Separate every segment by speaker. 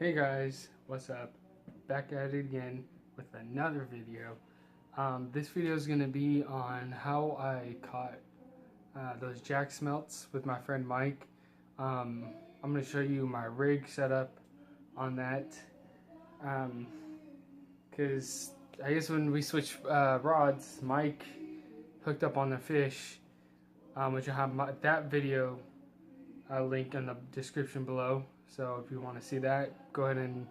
Speaker 1: Hey guys, what's up? Back at it again with another video. This video is going to be on how I caught those jack smelts with my friend Mike. I'm going to show you my rig setup on that. Because I guess when we switched rods, Mike hooked up on the fish, which I have that video link in the description below. So if you want to see that, go ahead and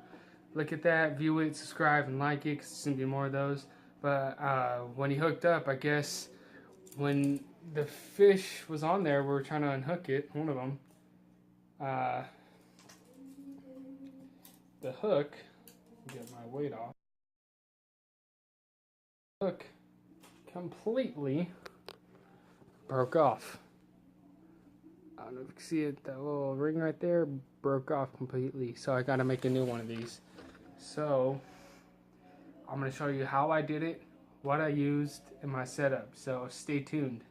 Speaker 1: look at that, view it, subscribe, and like it, because there's going to be more of those. But when he hooked up, I guess when the fish was on there, we were trying to unhook it, one of them, the hook, get my weight off, hook completely broke off. I don't know if you can see it, that little ring right there broke off completely, so I gotta make a new one of these. So I'm gonna show you how I did it, what I used in my setup, so stay tuned.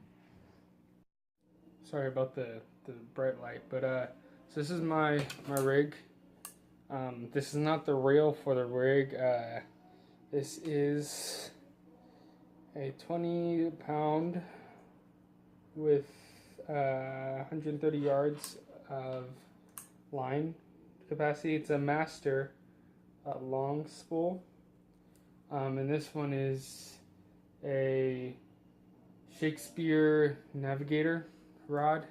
Speaker 1: Sorry about the bright light, but so this is my rig. This is not the reel for the rig. This is a 20-pound with 130 yards of line capacity. It's a master long spool, and this one is a Shakespeare Navigator rod.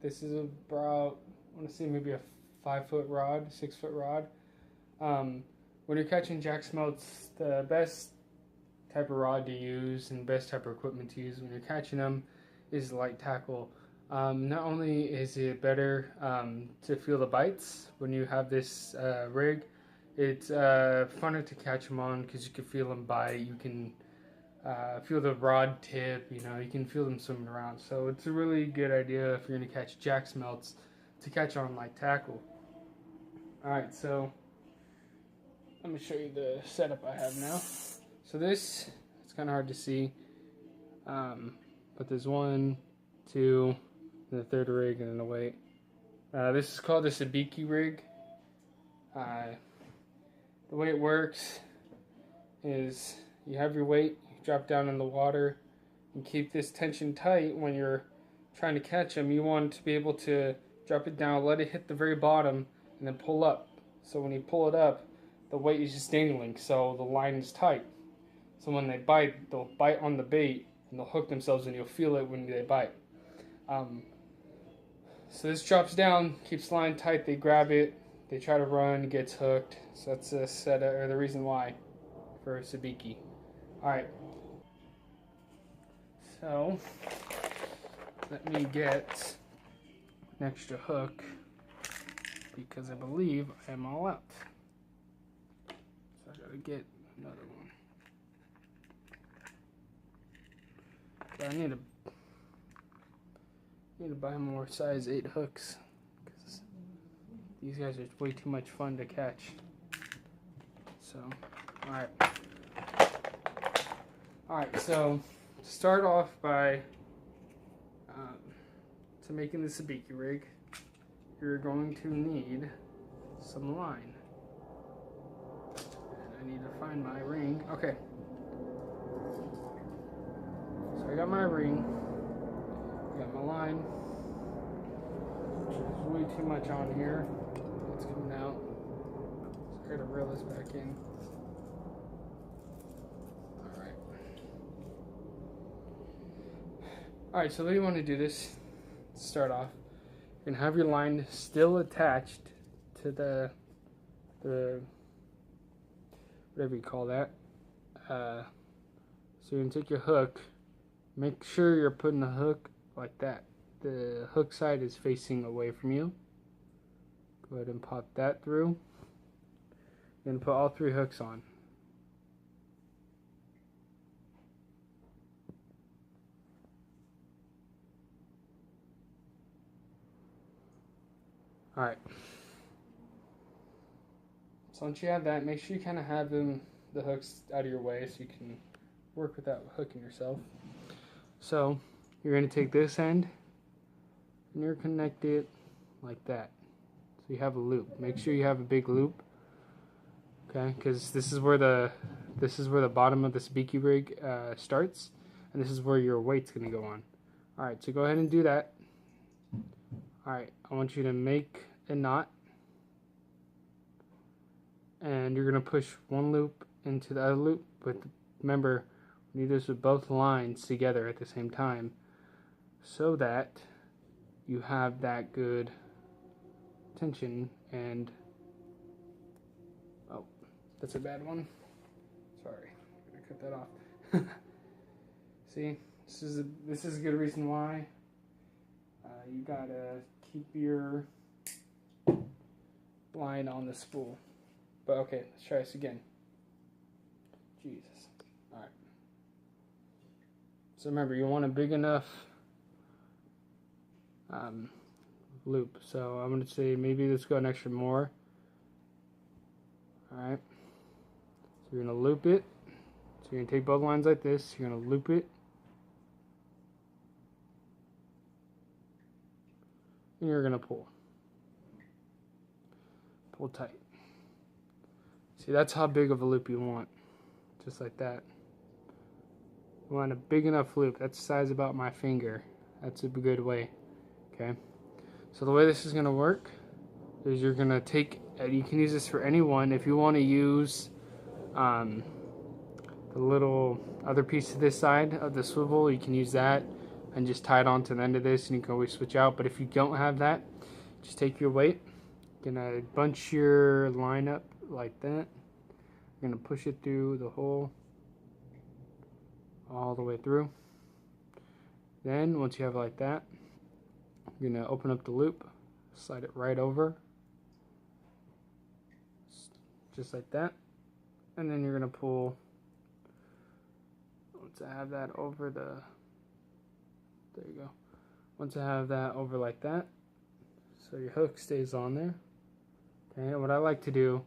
Speaker 1: This is about, I want to say maybe a 5-foot rod, 6-foot rod. When you're catching jack smelts, the best type of rod to use and best type of equipment to use when you're catching them is light tackle. Not only is it better to feel the bites when you have this rig, it's funner to catch them on because you can feel them bite. You can feel the rod tip, you can feel them swimming around. So it's a really good idea if you're going to catch jack smelts to catch on light tackle. Alright, so let me show you the setup I have now. So this, it's kind of hard to see, but there's 1, 2, and the third rig, and then the weight. This is called the sabiki rig. The way it works is you have your weight, you drop down in the water, and keep this tension tight when you're trying to catch them. You want to be able to drop it down, let it hit the very bottom, and then pull up. So when you pull it up, the weight is just dangling, so the line is tight. So when they bite, they'll bite on the bait, and they'll hook themselves, and you'll feel it when they bite. So this drops down, keeps the line tight, they grab it, they try to run, it gets hooked. So that's the setup, or the reason why for sabiki. Alright. So let me get an extra hook because I believe I am all out. So I gotta get another one. But I need to buy more size 8 hooks because these guys are way too much fun to catch. So, alright, so to start off by to making the sabiki rig, you're going to need some line. And I need to find my ring. Okay. So I got my ring, I got my line, which is way too much on here. It's coming out. So I gotta reel this back in. Alright, so the way you want to do this, to start off, you're gonna have your line still attached to the whatever you call that. So you're gonna take your hook. Make sure you're putting the hook like that. The hook side is facing away from you. Go ahead and pop that through. You're gonna put all 3 hooks on. Alright. So once you have that, make sure you kind of have the hooks out of your way so you can work without hooking yourself. So you're going to take this end and you're connect it like that. So So you have a loop. Make sure you have a big loop, okay? Because this is where the bottom of the sabiki rig starts, and this is where your weight's gonna go on. All right, so go ahead and do that. All right, I want you to make a knot, and you're gonna push one loop into the other loop. But remember, we need this with both lines together at the same time, so that you have that good tension. And oh, that's a bad one. Sorry, I'm gonna cut that off. See, this is a good reason why you gotta keep your line on the spool. But okay, let's try this again. Jesus. All right. So remember, you want a big enough loop. So I'm going to say maybe let's go an extra more. Alright. So you're going to loop it. So you're going to take both lines like this. You're going to loop it. And you're going to pull. Pull tight. See, that's how big of a loop you want. Just like that. You want a big enough loop. That's the size about my finger. That's a good way. Okay. So the way this is going to work is you're going to take, you can use this for anyone. If you want to use the little other piece to this side of the swivel, you can use that and just tie it on to the end of this, and you can always switch out. But if you don't have that, just take your weight. You're going to bunch your line up like that. You're going to push it through the hole all the way through. Then once you have it like that, you're going to open up the loop, slide it right over, just like that, and then you're going to pull. Once I have that over there you go. Once I have that over like that, so your hook stays on there. Okay, and what I like to do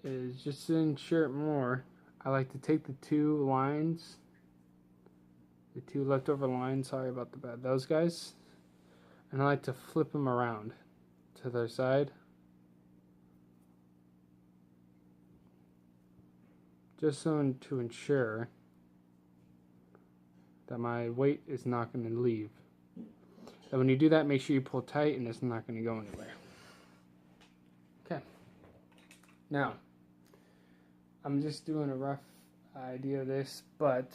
Speaker 1: is, just to ensure it more, I like to take the two lines, the two leftover lines, sorry about the bad, those guys, and I like to flip them around to their side, just so to ensure that my weight is not going to leave. And when you do that, make sure you pull tight and it's not going to go anywhere. Okay. Now, I'm just doing a rough idea of this, but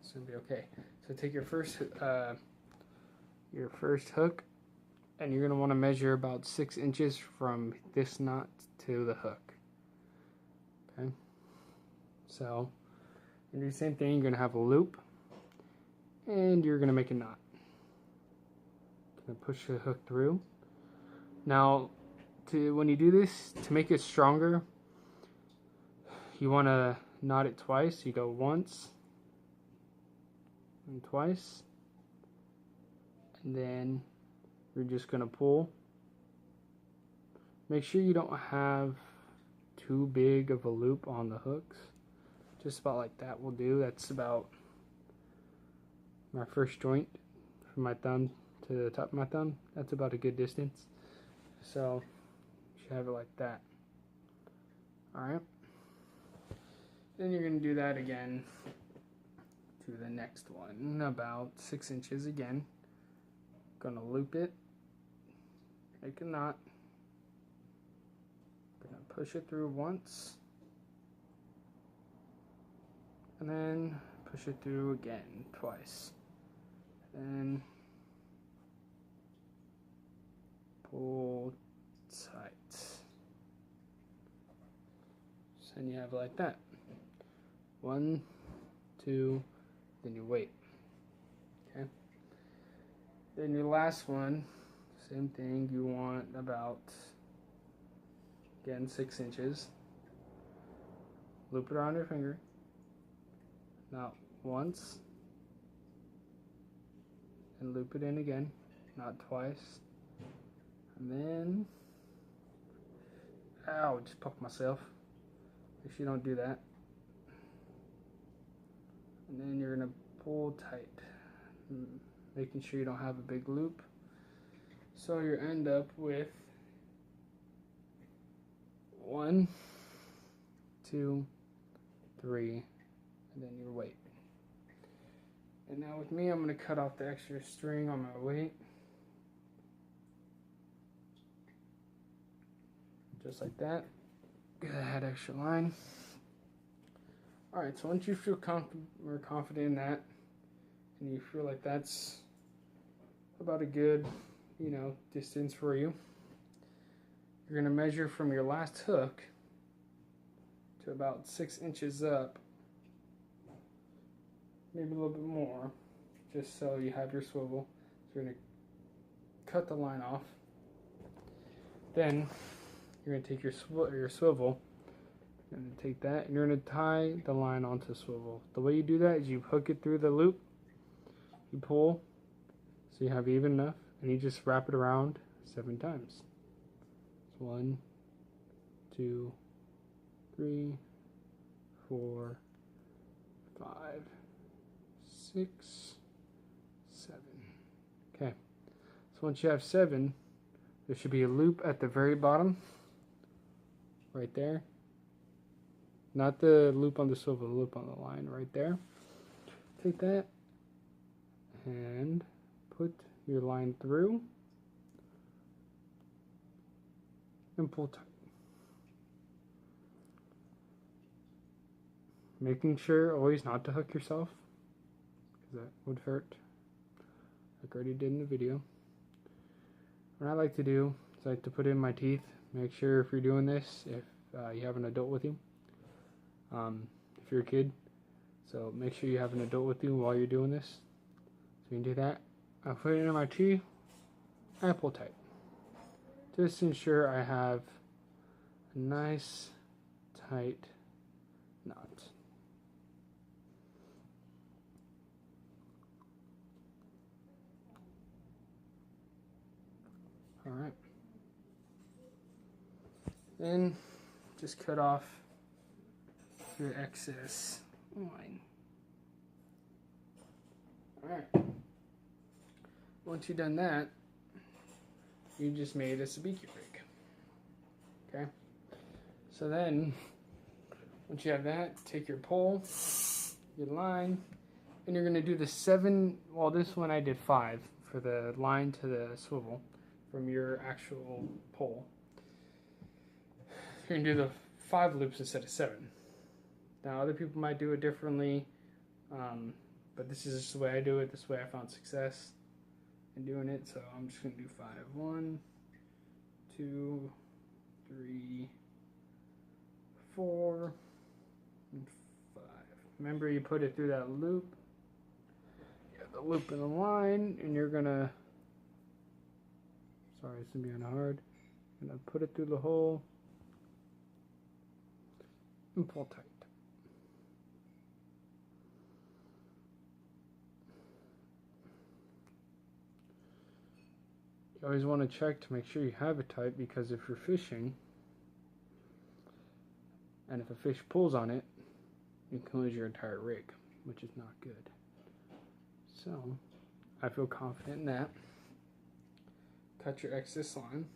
Speaker 1: it's going to be okay. So take your first hook, and you're going to want to measure about 6 inches from this knot to the hook. Okay. So, you do the same thing. You're going to have a loop, and you're going to make a knot. Going to push the hook through. Now, when you do this, to make it stronger, you want to knot it twice. You go once and twice, and then you're just going to pull. Make sure you don't have too big of a loop on the hooks. Just about like that will do. That's about my first joint from my thumb to the top of my thumb. That's about a good distance. So you should have it like that. Alright. Then you're going to do that again to the next one, about 6 inches again. Gonna loop it, make a knot, gonna push it through once, and then push it through again twice, then pull tight. So then you have it like that. 1, 2, then you wait. Okay. Then your last one, same thing. You want about, again, 6 inches. Loop it around your finger. Not once, and loop it in again, not twice. And then, ow, just poked myself. Make sure you don't do that. And then you're gonna pull tight, making sure you don't have a big loop. So you end up with 1, 2, 3, and then your weight. And now with me, I'm going to cut off the extra string on my weight. Just like that. Good, I had extra line. Alright, so once you feel more confident in that, and you feel like that's about a good, distance for you, you're going to measure from your last hook to about 6 inches up, maybe a little bit more, just so you have your swivel. So you're going to cut the line off. Then you're going to take your swivel, you're going to take that, and you're going to tie the line onto the swivel. The way you do that is you hook it through the loop, you pull, so you have even enough, and you just wrap it around 7 times. 1, 2, 3, 4, 5, 6, 7. Okay, so once you have 7, there should be a loop at the very bottom, right there. Not the loop on the swivel, the loop on the line right there. Take that and put your line through and pull tight. Making sure always not to hook yourself, because that would hurt, like I already did in the video. What I like to do is I like to put in my teeth. Make sure if you're doing this, if you have an adult with you, if you're a kid, so make sure you have an adult with you while you're doing this. So you can do that. I put it in my teeth and pull tight. Just ensure I have a nice tight knot. Alright. Then just cut off your excess line. Alright. Once you've done that, you just made a sabiki rig. Okay? So then, once you have that, take your pole, your line, and you're going to do the 7, well this one I did 5 for the line to the swivel from your actual pole. You're going to do the 5 loops instead of 7. Now other people might do it differently, but this is just the way I do it, this way I found success in doing it, so I'm just going to do 5. 1, 2, 3, 4, and 5. Remember, you put it through that loop. You have the loop in the line, and you're gonna, sorry, it's gonna be kind of hard. You're gonna put it through the hole and pull tight. You always want to check to make sure you have it tight, because if you're fishing and if a fish pulls on it, you can lose your entire rig, which is not good. So I feel confident in that. Cut your excess line.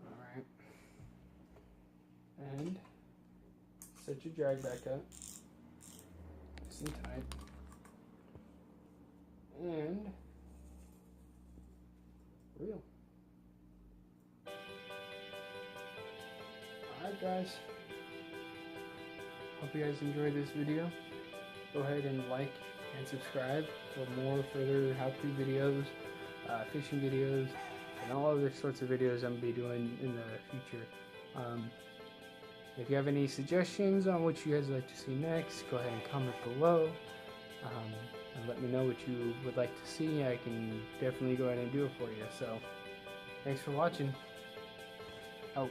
Speaker 1: Alright. And set your drag back up, nice and tight, and reel. Alright guys, hope you guys enjoyed this video. Go ahead and like and subscribe for more further how-to videos, fishing videos, and all other sorts of videos I'm going to be doing in the future. If you have any suggestions on what you guys would like to see next, go ahead and comment below, and let me know what you would like to see. I can definitely go ahead and do it for you. So, thanks for watching. Out.